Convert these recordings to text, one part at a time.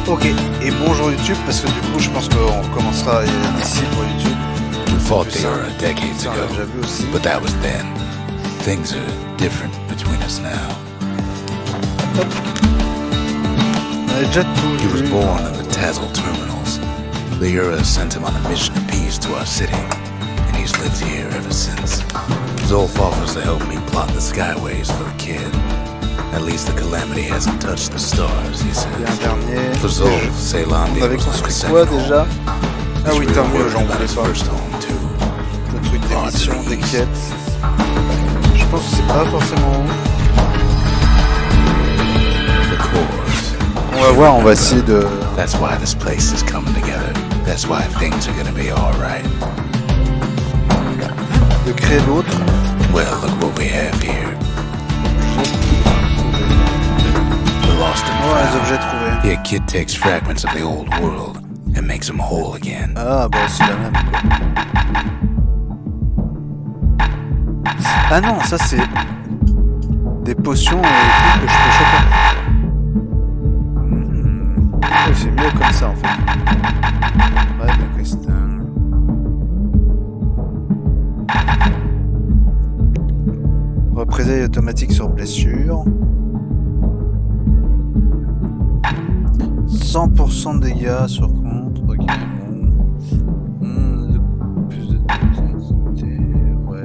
Ok, et bonjour YouTube, parce que du coup je pense qu'on recommencera ici pour YouTube. We fought the era decades Ça, on l'a ago, déjà vu aussi. but that was then. Things are different between us now. On avait déjà tout He was vu. born in the Tazzle terminals. The era sent him on a mission of peace to our city, and he's lived here ever since. Zolf offers to help me plot the skyways for the kid. At least the calamity hasn't touched the stars, he Il y a un says. dernier. For Zolf, Ceylon On avait was like a construit quoi sentinel. déjà? Ah He's oui, really tant mieux, worried j'en about voulais his pas. first home, too. Le truc des missions, des quêtes. Je pense que c'est pas forcément ouf. The cores. On va voir, on va essayer de... That's why this place is coming together. That's why things are gonna be alright. de créer l'autre. Well, look what we have here. The lost and Oh, les found. objets trouvés. Here, kid takes fragments of the old world and makes them whole again. Ah, bah c'est la même quoi. Ah non, ça c'est des potions et des trucs que je peux choper. Ouais, c'est mieux comme ça en fait. Ouais, donc c'est un... Représailles automatique sur blessure. 100% de dégâts sur contre, ok, bon. Plus de toxicité, ouais.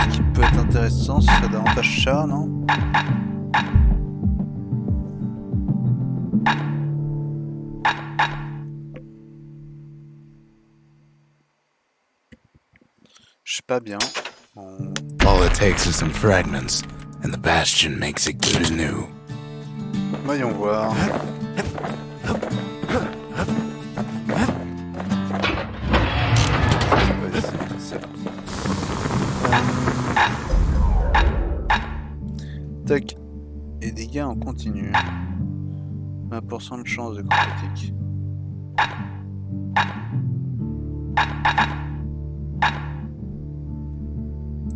Ce qui peut être intéressant, ce serait davantage ça, non? Je sais pas bien. All it takes is some fragments, and the Bastion makes it good as new. Voyons voir. Tac. Et dégâts en continu. 20% de chance de coup critique.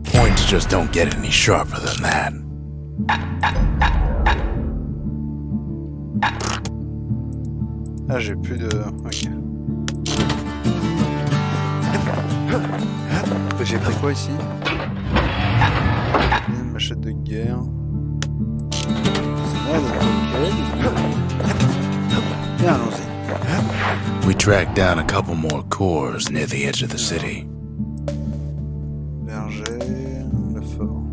Points just don't get any sharper than that. Ah, j'ai plus de... Ok. J'ai pris quoi ici? Une machette de guerre. C'est merde, bien, allons-y. We tracked down a couple more cores near the edge of the city. Berger, le fort.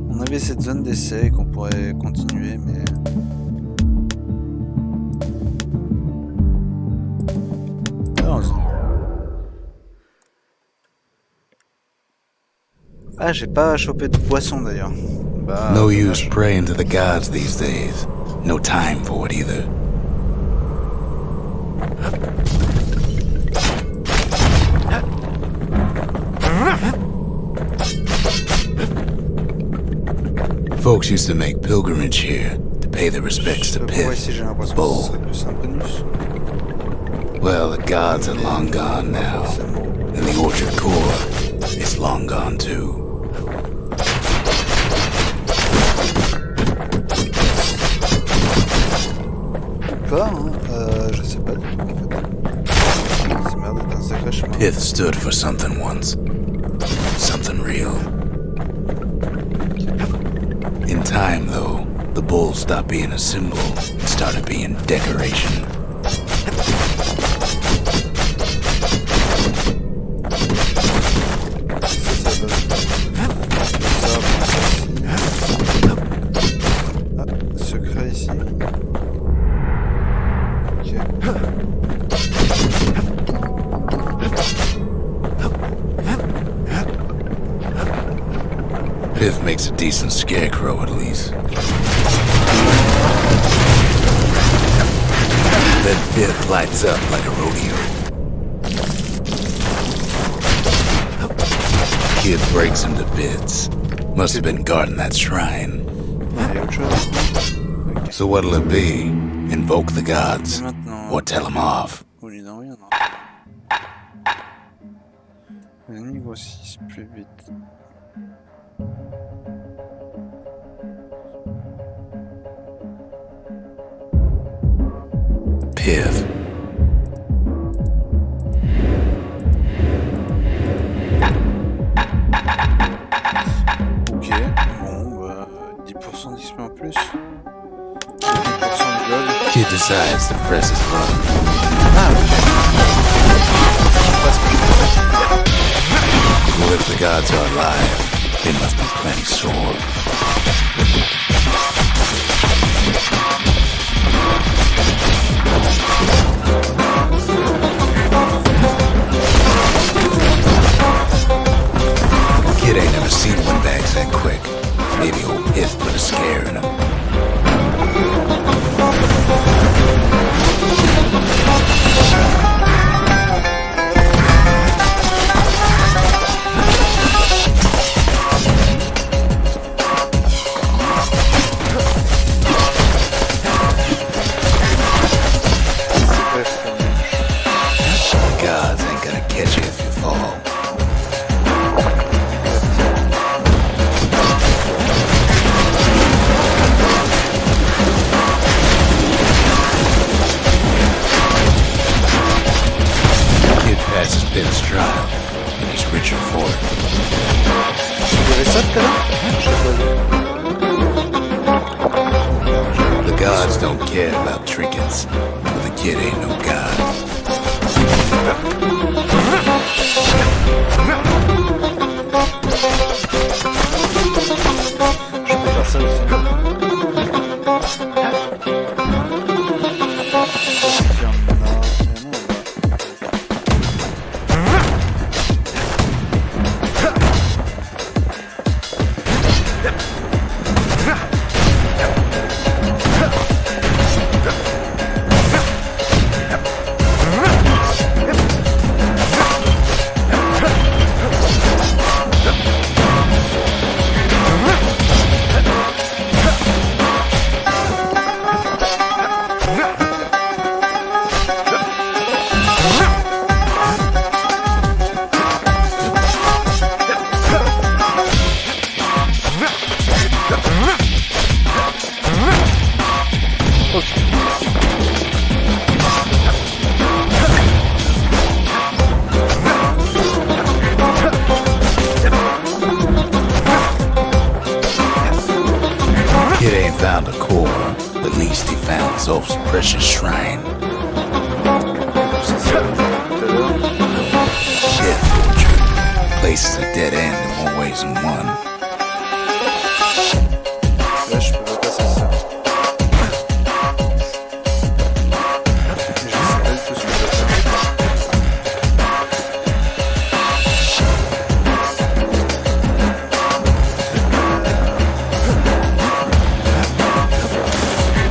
On avait cette zone d'essai qu'on pourrait continuer, mais... Allons-y. Ah, j'ai pas chopé de poisson d'ailleurs. Bah, No dommage. use praying to the gods these days. No time for it either. Folks used to make pilgrimage here to pay their respects to Pour Pith, ici, j'ai l'impression que ce Bull. serait plus un bonus. Well, the gods are long gone now, and the Orchard Core is long gone too. Pas, hein. Je sais pas du tout en fait. C'est merde d'être un sacré chemin. Pith stood for something once. Something real. In time, though, the bull stopped being a symbol and started being decoration. Ah, secret ici. Ok. Pith makes a decent scarecrow, at least. Then Pith lights up like a rodeo. Kid breaks him to bits. Must have been guarding that shrine. Il y a autre chose. Ok. So what'll it be? Invoke the Et gods? maintenant... Or tell them off? Au lieu d'en rien, non. Le niveau 6, plus vite. Piv. Ok, bon, bah, 10% d'XP en plus. 10% de gold. Kid decides to press his button. Ah, ok. C'est pas ce que je pensais. Well, if the gods are alive, they must be plenty sore. Kid ain't never seen windbags that quick. Maybe old Piff put a scare in him. The gods ain't gonna catch you if you fall. Kid passes Pitt's trial, and he's richer for it. Il y avait ça tout à l'heure? Je sais pas. The gods don't care about trinkets, but the kid ain't no god. Je peux faire ça aussi. Kid ain't found a core, at least he found Zolf's precious shrine. Death torture. Place is a dead end in more ways than one. Là, je peux pas passer ça. Je sais pas du tout ce que je dois faire.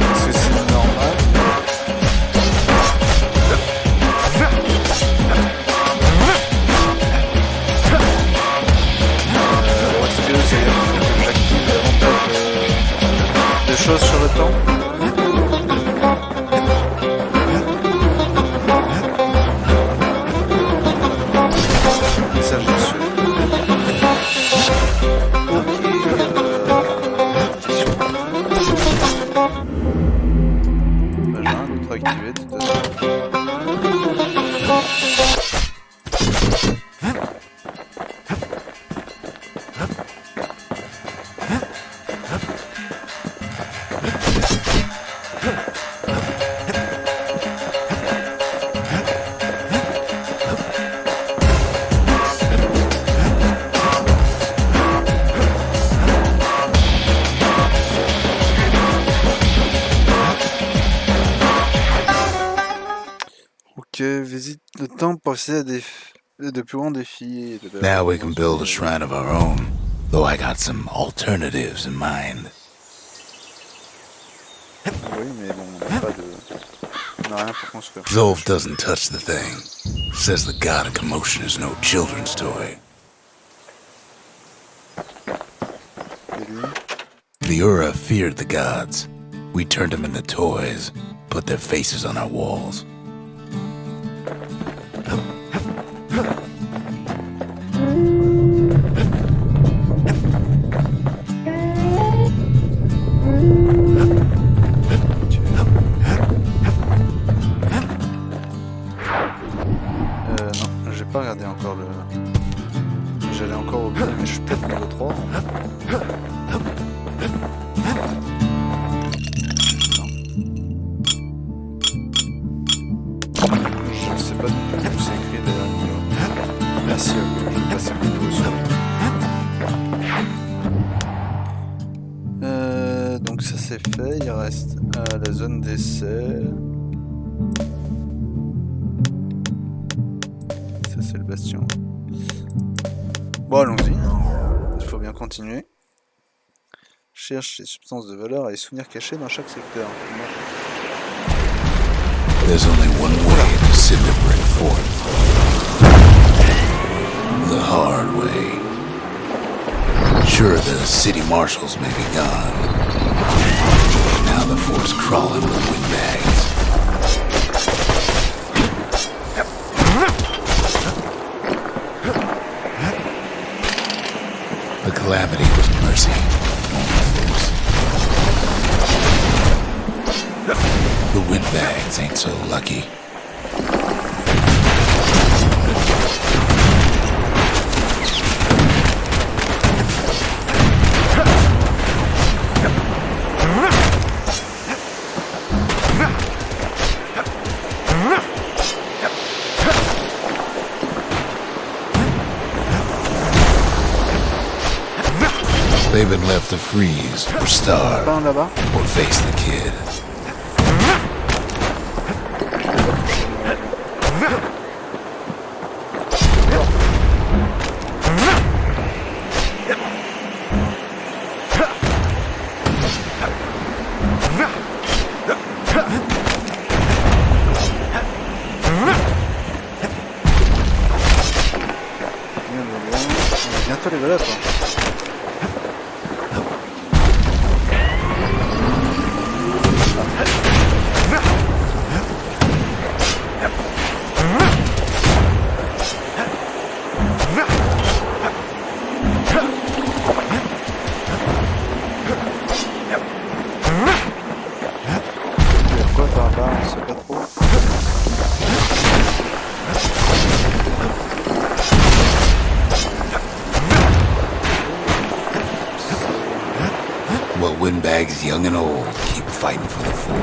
Est-ce que c'est normal? Est-ce que c'est que j'active davantage de choses sur le temps? Message reçu. Ok, question. Bah, j'ai un autre activé tout à l'heure. Ok, visite le temple pour accéder à de plus grands défis. Now we can build a shrine of our own, though I got some alternatives in mind. Oui, mais bon, on n'a pas de... On n'a rien pour construire. Zolf doesn't touch the thing. Says the god of commotion is no children's toy. Et lui? The Ura feared the gods. We turned them into toys, put their faces on our walls. mais je suis peut-être niveau 3. Je ne sais pas du tout où c'est écrit d'ailleurs niveau. Merci, ok, je vais passer le niveau sur. Donc ça c'est fait, il reste la zone d'essai. Ça c'est le bastion. Bon allons-y, il faut bien continuer. Cherche les substances de valeur et les souvenirs cachés dans chaque secteur. There's only one way to Cinderbrick Fort. The hard way. Sure, the city marshals may be gone. Now the fort's crawling with windbags. The calamity was mercy, normal force. The windbags ain't so lucky. They've been left to freeze, or starve, or face the kid. Bientôt les voilà quoi. Windbags, young and old, keep fighting for the fort.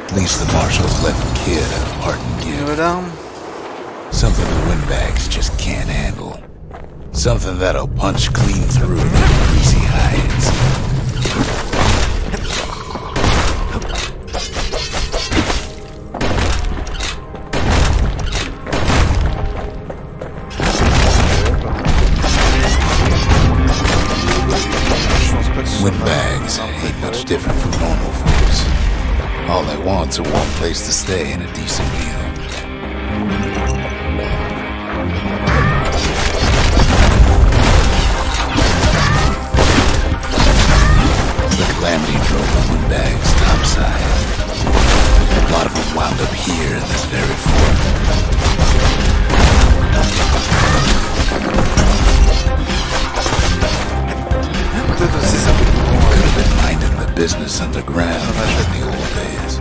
At least the marshals left the kid a parting gift. Something the windbags just can't handle. Something that'll punch clean through their greasy hides. Windbags ain't much different from normal folks. All they want's a warm place to stay and a decent meal. The calamity drove the windbags topside. A lot of them wound up here in this very fort. Could have been minding the business underground in the old days.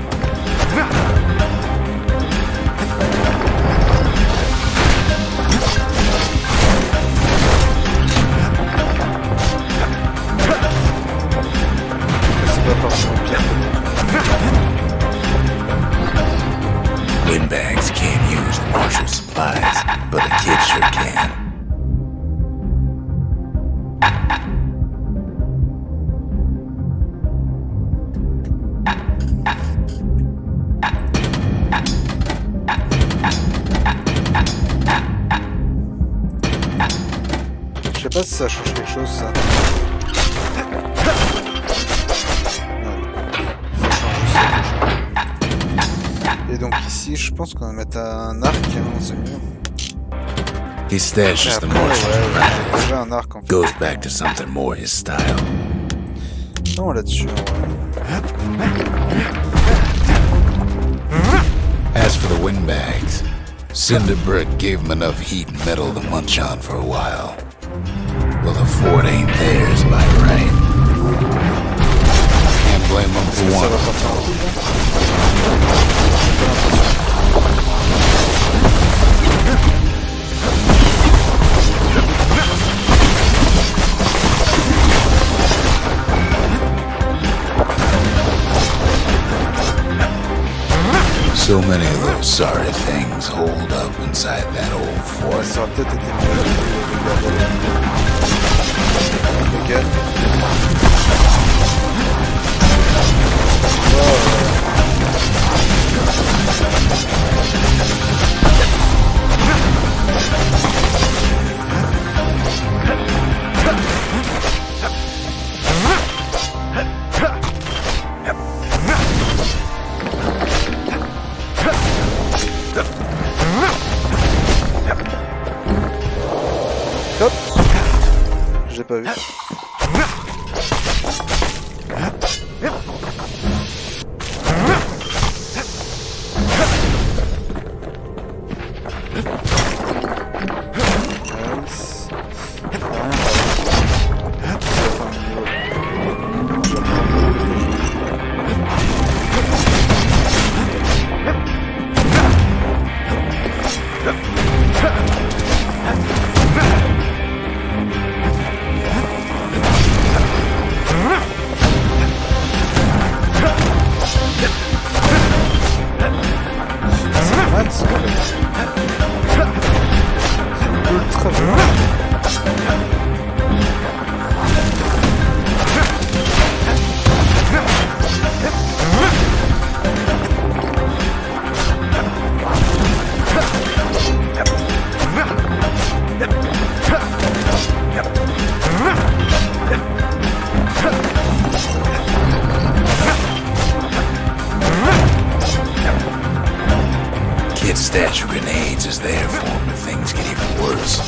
Windbags can't use the marshal supplies, but the kid sure can. Je sais pas si ça change quelque chose ça. Non, ça change ça. Et donc ici, je pense qu'on va mettre un arc, hein, c'est mieux. He stashes the marshal déjà un arc en fait. Goes back to something more his style. Non, là-dessus, As for the windbags, Cinderbrick gave them enough heat and metal to munch on for a while. Well, the fort ain't theirs by right. Can't So many of those sorry things holed up inside that old fort. Ça aurait peut-être été mieux de lequel. Hop, j'ai pas vu. Nice. Ultra violent. Kid's stash of grenades is there for him if things get even worse.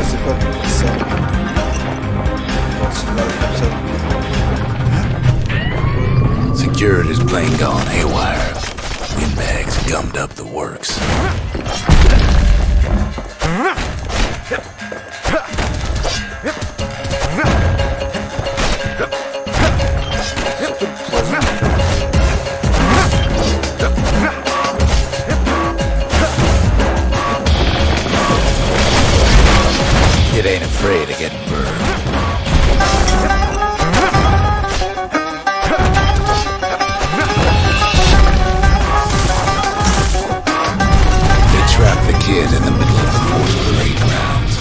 C'est pas comme ça. Bon, c'est pas comme ça. Security's plane gone haywire. Windbags gummed up the works. Kid ain't afraid of getting burned. They trapped the kid in the middle of the force parade grounds.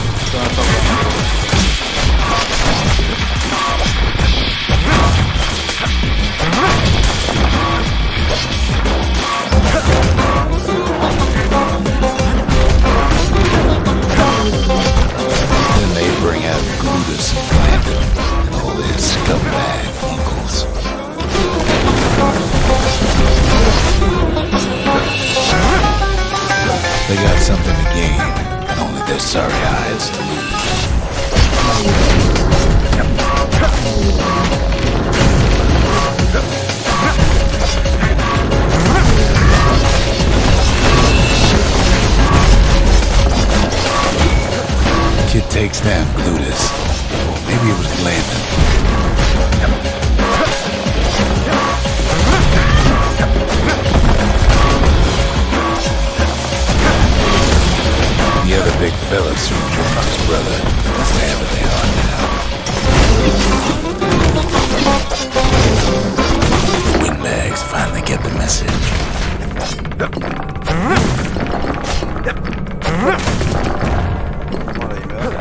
Then they bring out Brutus and Glandon and all their scumbag uncles. They got something to gain, and only their sorry hides to lose. Kid takes down Brutus. Or maybe it was Glandon. The other big fellas who joined his brother, wherever they are now. Windbags finally get the message. Voilà, il meurt.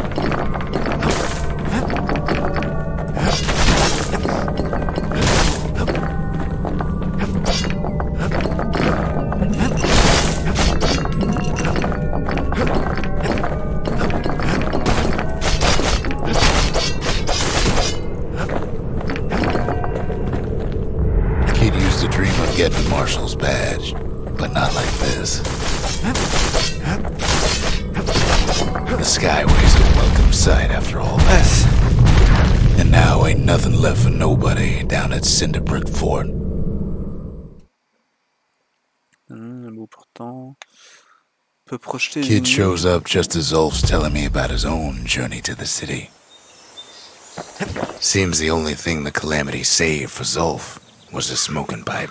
Kid used to dream of getting a marshal's badge, but not like this. The Skyway's a welcome sight after all that. And now ain't nothing left for nobody down at Cinderbrick Fort. Un mot portant peut projeter Kid une shows up just as Ulf's telling me about his own journey to the city. Seems the only thing the Calamity saved for Zulf was a smoking pipe.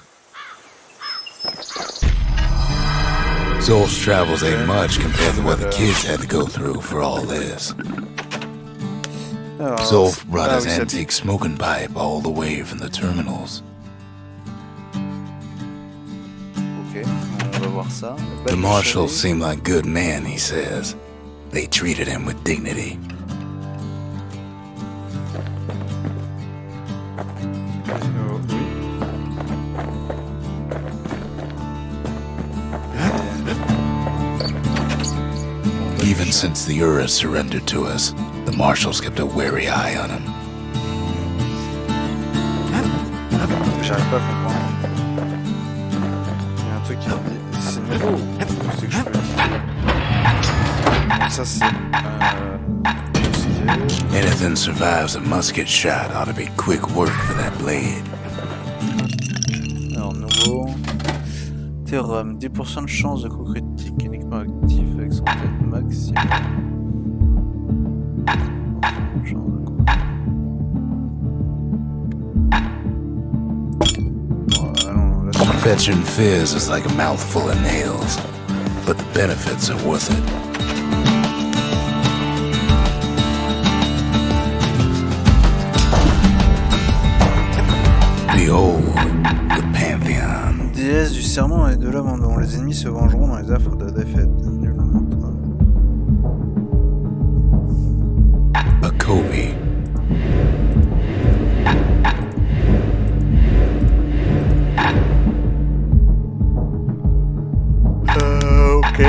Zolf's travels ain't much compared to what the kids had to go through for all this. Alors, Zolf brought ah his oui, ça antique smoking pipe all the way from the terminals. Ok, on va voir ça. The marshals seem like good men, he says. They treated him with dignity. Even since the Ura surrendered to us, the marshals kept a wary eye on him. J'arrive pas à comprendre. Il y a un truc qui me dit. C'est nouveau ou c'est que je peux dire. Donc ça c'est. Anything survives a musket shot ought to be quick work for that blade. Alors nouveau. Théorème, 10% de chance de coup critique uniquement actif avec son tête maximum. Chance de coup. Voilà, non, là, Fetching fizz is like a mouthful of nails, but the benefits are worth it. Behold, the Pantheon. Déesse du serment et de l'homme dont les ennemis se vengeront dans les affres de défaite. Nul n'entre. A Kobe. Ok,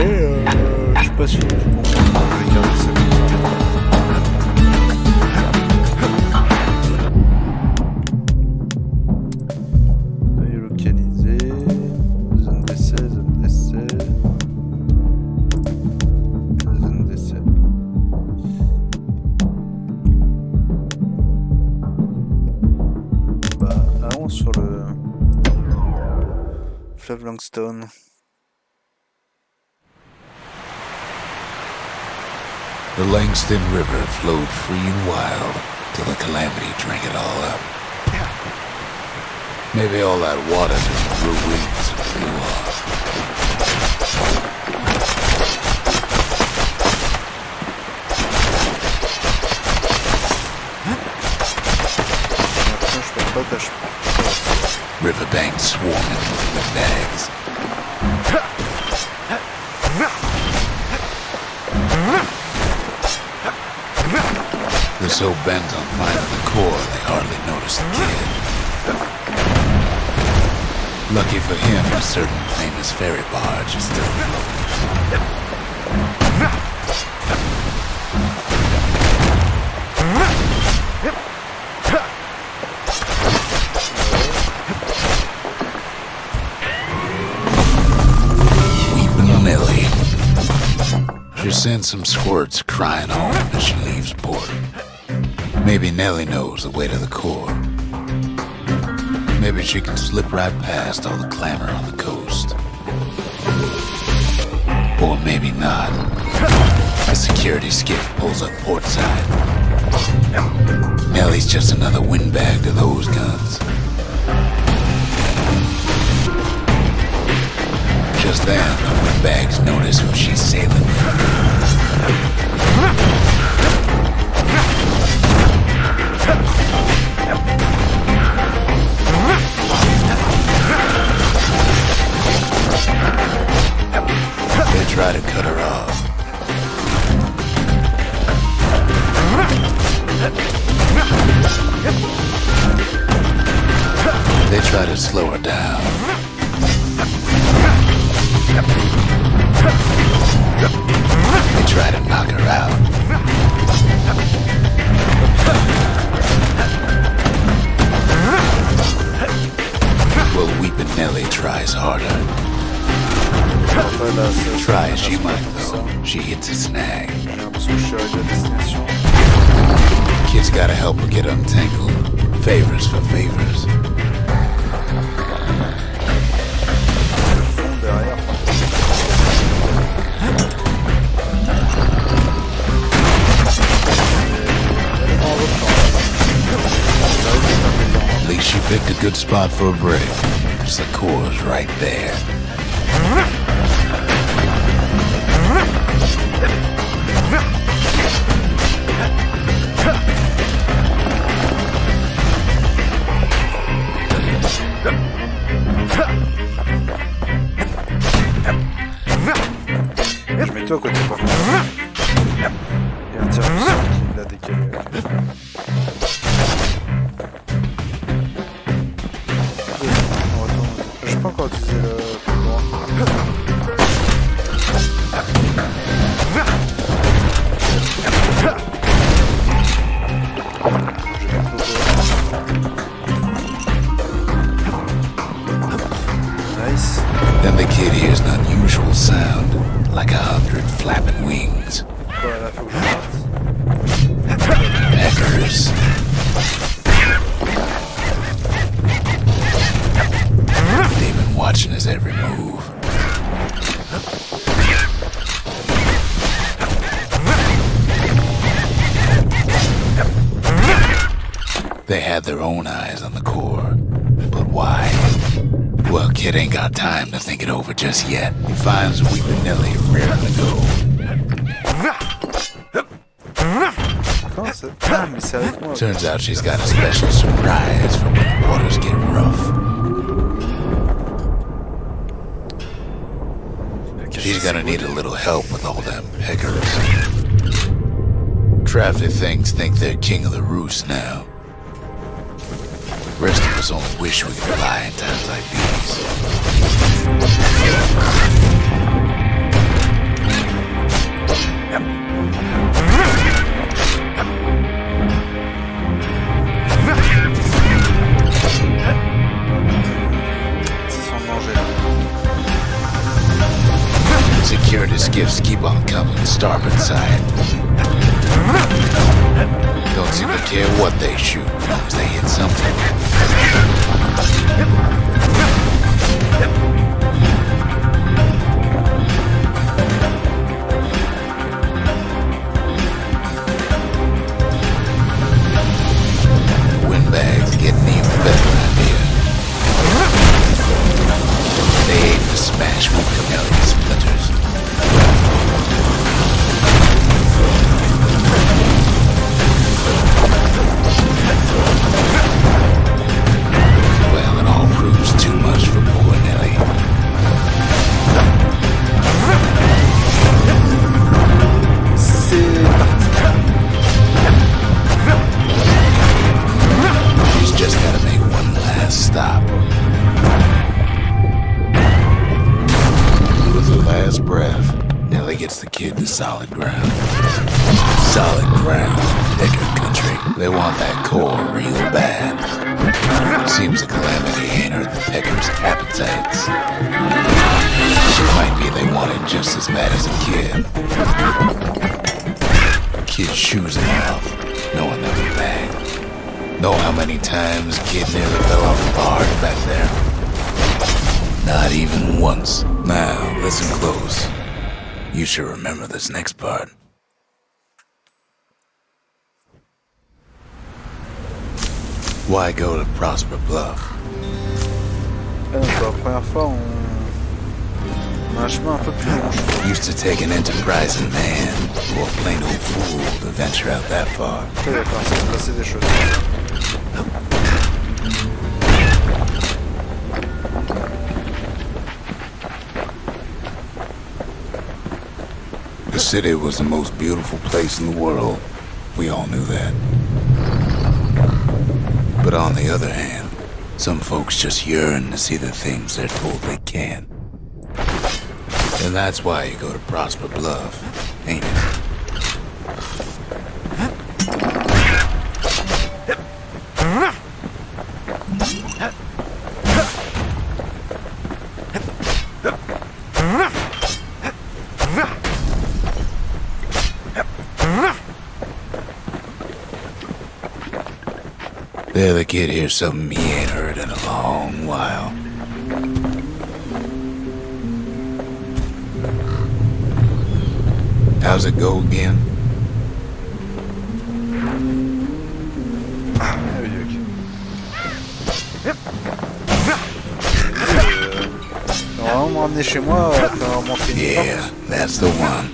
je suis pas sûr que je comprends. Je vais garder ça comme ça. Veuillez localiser. Zone d'essai, zone d'essai. Zone d'essai. Bah, allons sur le fleuve Langstone. The Langston River flowed free and wild till the calamity drank it all up. Maybe all that water just grew wings and flew off. J'ai l'impression que je perds pas d'acheter. Riverbanks swarming with windbags. They're so bent on finding the core, they hardly notice the kid. Lucky for him, a certain famous ferry barge is still floating. Weeping Nelly. She sends some squirts crying home as she leaves port. Maybe Nellie knows the way to the core. Maybe she can slip right past all the clamor on the coast. Or maybe not. A security skiff pulls up portside. Nellie's just another windbag to those guns. Just then, the windbags notice who she's sailing with. They try to cut her off. They try to slow her down. They try to knock her out. Well, Weepin' Nelly tries harder. Try as she might, though, she hits a snag. J'ai l'impression que je suis arrivé à destination. Kid's gotta help her get untangled. Favors for favors. Le fond derrière. At least she picked a good spot for a break. 'Cause the core's right there. Je mets tout à côté par contre. Il y a un interrupteur qui l'a décalé. On retourne. Je peux encore utiliser le droit. Nice. Then the kid hears an unusual sound, like 100 flapping wings. Voilà, faut que je parte. Echoes. They've been watching his every move. They had their own eyes on the core, but why? Well, kid ain't got time to think it over just yet. He finds Weeping Nelly raring to go. Comment ça? Ah, mais c'est avec moi. Turns out she's got a special surprise for when the waters get rough. She's gonna need a little help with all them peckers. Traffic things think they're king of the roost now. Rest of us only wish we could fly in times like these. Security skiffs keep on coming, starboard side. Don't seem to care what they shoot, as long as they hit something. Windbags getting even better idea. They aim to smash with Canelli splinters. Well, it all proves too much for poor Nelly. She's just gotta make one last stop. With her last breath, Nelly gets the kid to solid ground. Solid ground, Pecker country. They want that core real bad. Seems the calamity ain't hurt the Peckers' appetites. It might be they want it just as bad as a kid. Kid's shoes him off, knowing they'll be back. Know how many times kid nearly fell off the barge back there? Not even once. Now, listen close. You should remember this next part. Why go to Prosper Bluff? Donc, la première fois, on a un chemin un peu plus long. Used to take an enterprising man or a plain old fool to venture out that far. Ok, d'accord, ça se passait des choses. The city was the most beautiful place in the world. We all knew that. But on the other hand, some folks just yearn to see the things they're told they can't. And that's why you go to Prosper Bluff, ain't it? There, the kid hears something he ain't heard in a long while. How's it go again? Normalement, me ramener chez moi, après avoir monté une Yeah, porte. that's the one.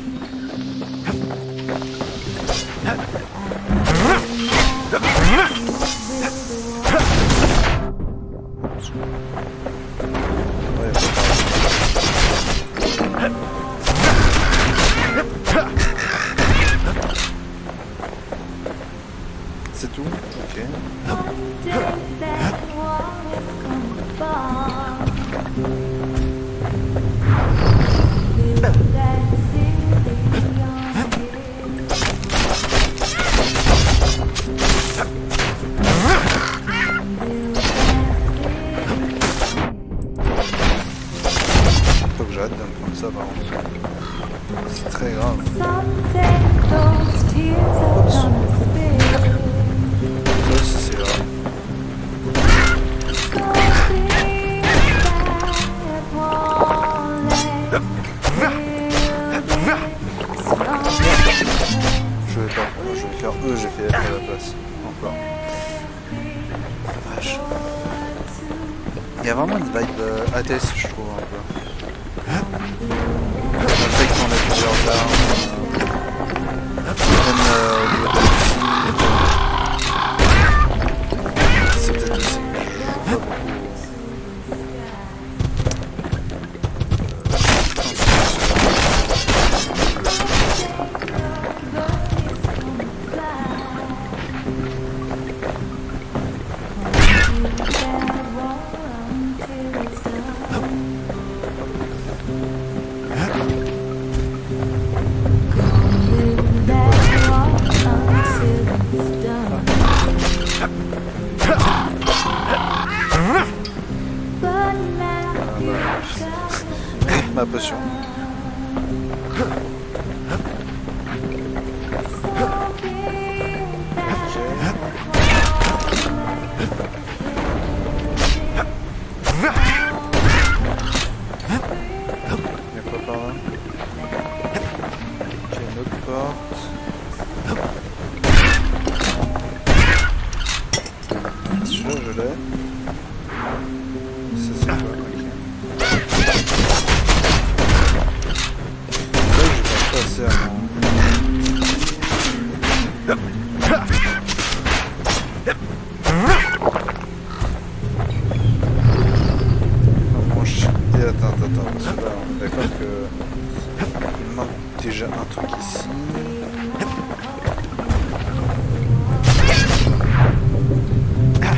viens de prendre ça par contre. C'est très grave. Oups. Ça aussi c'est grave. Je vais pas. Je vais faire E, j'ai fait F à la place. Encore. Vache. Il y a vraiment une vibe ATS, je trouve, un peu. Le fait qu'on a plusieurs armes, même au niveau de la musique. C'est peut-être aussi que je joue pas beaucoup. Ma potion. Il y a quoi par là? Ok, une autre porte. Celui-là, je l'ai. Ça, c'est quoi? Ok. Passer à mon... Et attends, parce que là, on est d'accord que... Il manque déjà un truc ici.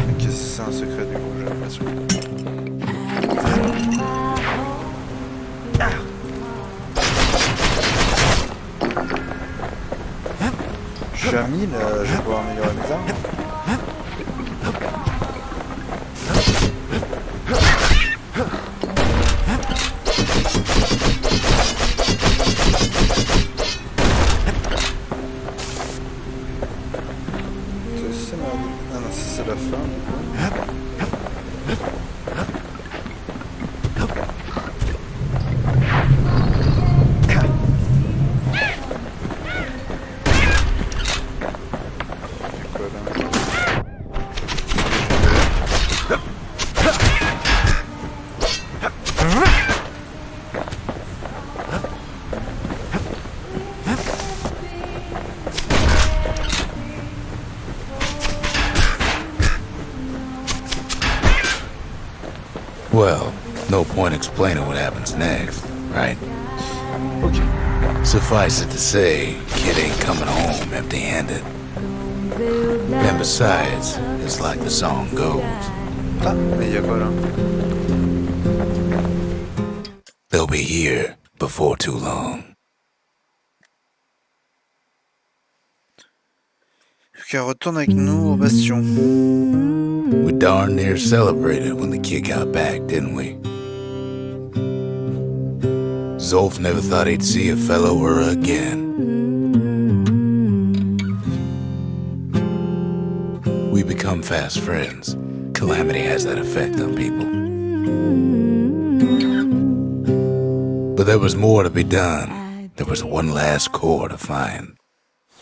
Ok, c'est un secret du coup, j'ai l'impression. Je suis à 1000, je vais pouvoir améliorer mes armes. C'est merde. Ah non, ça c'est la fin du coup. Well, no point explaining what happens next, right? Ok. Suffice it to say, kid ain't coming home empty-handed. And besides, it's like the song goes. Ah, mais y'a quoi là? They'll be here before too long. Qu'elle retourne avec nous au Bastion. We darn near celebrated when the kid got back, didn't we? Zolf never thought he'd see a fellow her again. We become fast friends. Calamity has that effect on people. But there was more to be done. There was one last core to find.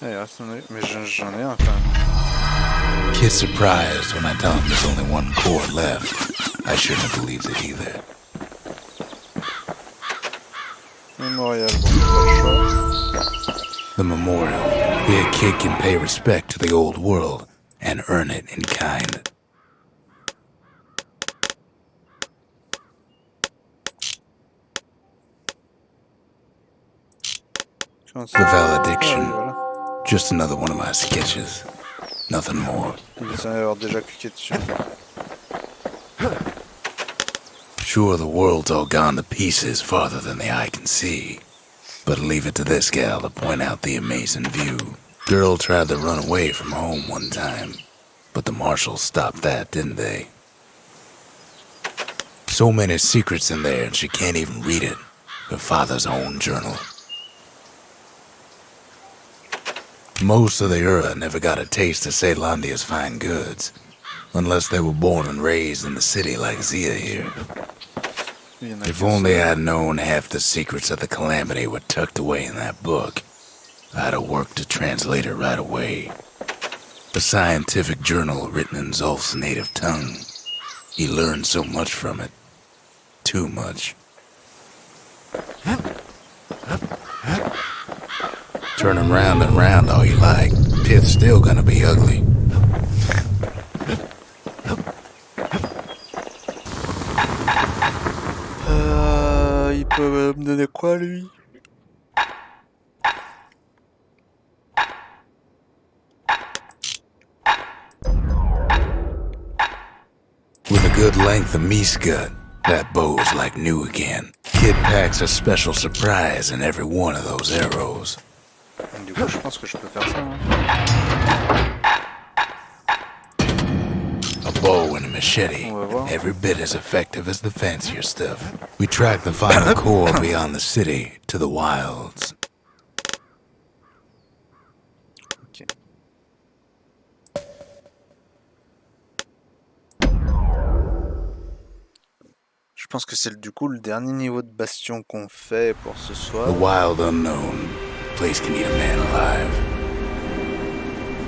Ah, il reste mais j'en ai un quand même. Kid's surprised when I tell him there's only one core left. I shouldn't have believed it either. Mémorial, bon, pas le choix. The memorial. Here, kid can pay respect to the old world and earn it in kind. The valediction. Ah, oui, voilà. Just another one of my sketches. Nothing more. Il semble avoir déjà cliqué dessus. Sure, the world's all gone to pieces farther than the eye can see. But leave it to this gal to point out the amazing view. Girl tried to run away from home one time, but the marshals stopped that, didn't they? So many secrets in there and she can't even read it. her father's own journal. Most of the Ura never got a taste of Ceylondia's fine goods, unless they were born and raised in the city like Zia here. If only I'd known half the secrets of the calamity were tucked away in that book, I'd have worked to translate it right away. A scientific journal written in Zolf's native tongue. He learned so much from it. Too much. Turn him round and round all you like. Pith's still gonna be ugly. Il peut me donner quoi, lui? With a good length of meat gut, that bow's like new again. Kid packs a special surprise in every one of those arrows. Du coup, je pense que je peux faire ça. Hein. A bow and a machete, every bit as effective as the fancier stuff. We track the final core beyond the city to the wilds. Ok. Je pense que c'est du coup le dernier niveau de Bastion qu'on fait pour ce soir. The wild unknown. Place can eat a man alive.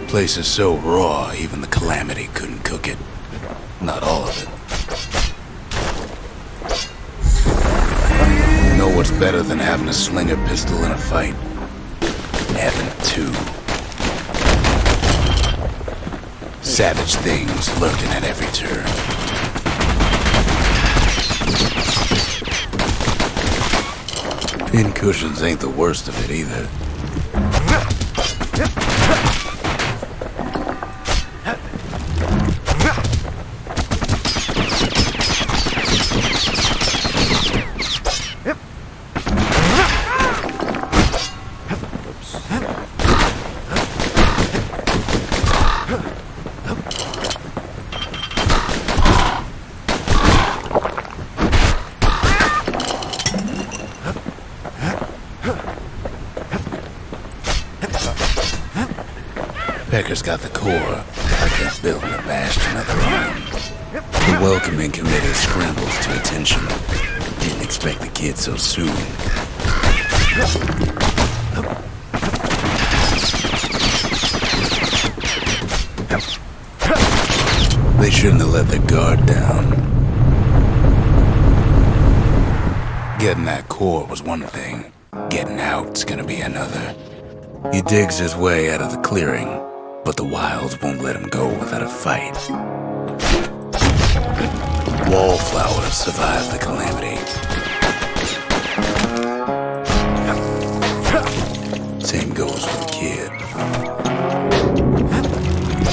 Place is so raw, even the calamity couldn't cook it. Not all of it. You know what's better than having a slinger pistol in a fight? Having two. Savage things lurking at every turn. Pin cushions ain't the worst of it either. Pecker's got the core, like they're building a Bastion of their own. The welcoming committee scrambles to attention. Didn't expect the kid so soon. They shouldn't have let their guard down. Getting that core was one thing. Getting out's gonna be another. He digs his way out of the clearing, but the wilds won't let him go without a fight. Wallflowers survive the calamity. Same goes for the kid.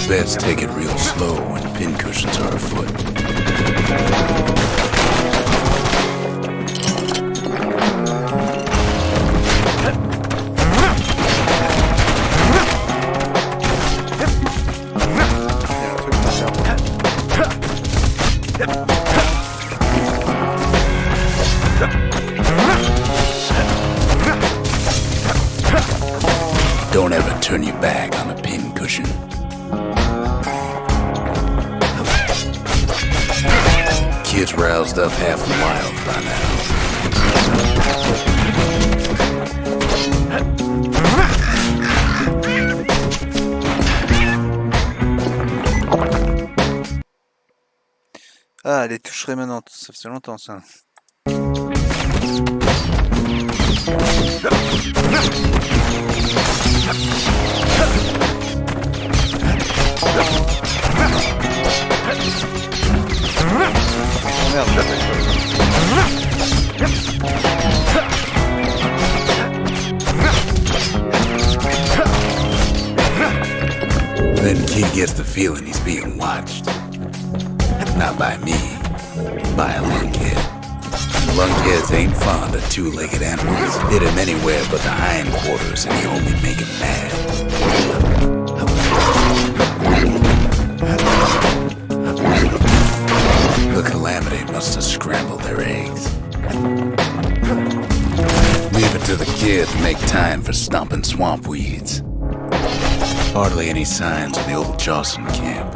Beds take it real slow when pincushions are afoot. Don't ever turn your back on a pincushion. Kid's roused up half the wild by now. Ah, les touches rémanentes, ça faisait longtemps ça. Merde, Then Kid gets the feeling he's being watched. Not by me, by a lunkhead. Lunkheads ain't fond of two-legged animals. Hit him anywhere but the hindquarters and he only make him mad. The calamity must have scrambled their eggs. to the kid to make time for stomping swamp weeds. Hardly any signs of the old Jocelyn camp.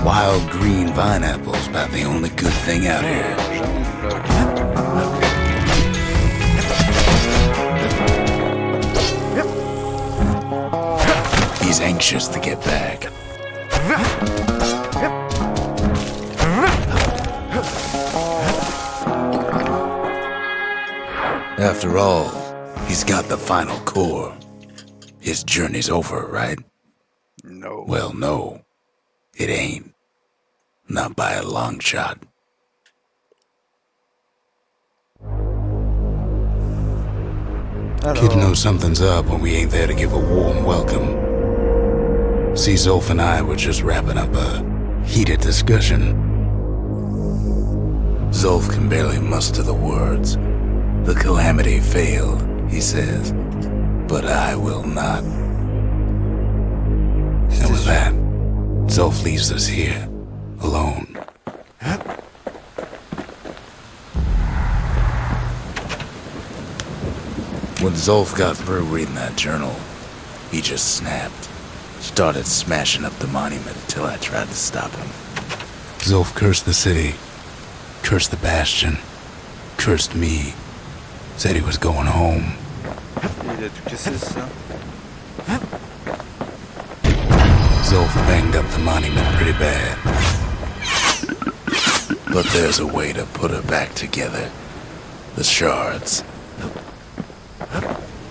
Wild green vine apples about the only good thing out here. He's anxious to get back. After all, he's got the final core. His journey's over, right? No. Well, no. It ain't. Not by a long shot. Kid knows something's up when we ain't there to give a warm welcome. See, Zolf and I were just wrapping up a heated discussion. Zolf can barely muster the words. The calamity failed, he says, but I will not. And with that, Zolf leaves us here, alone. When Zolf got through reading that journal, he just snapped. Started smashing up the monument until I tried to stop him. Zolf cursed the city, cursed the Bastion, cursed me. Said he was going home. Il a tout cassé ça. Zolf banged up the monument pretty bad. But there's a way to put her back together. The shards.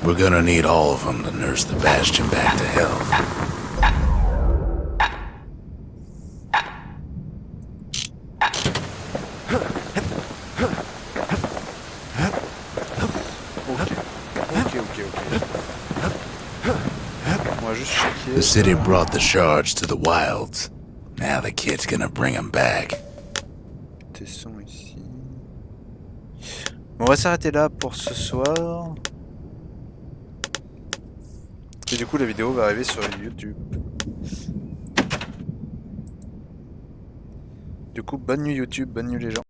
We're gonna need all of them to nurse the Bastion back to health. The city brought the shards to the wilds. Now the kid's gonna bring them back. Tesson ici. On va s'arrêter là pour ce soir. Et du coup la vidéo va arriver sur YouTube. Du coup bonne nuit YouTube, bonne nuit les gens.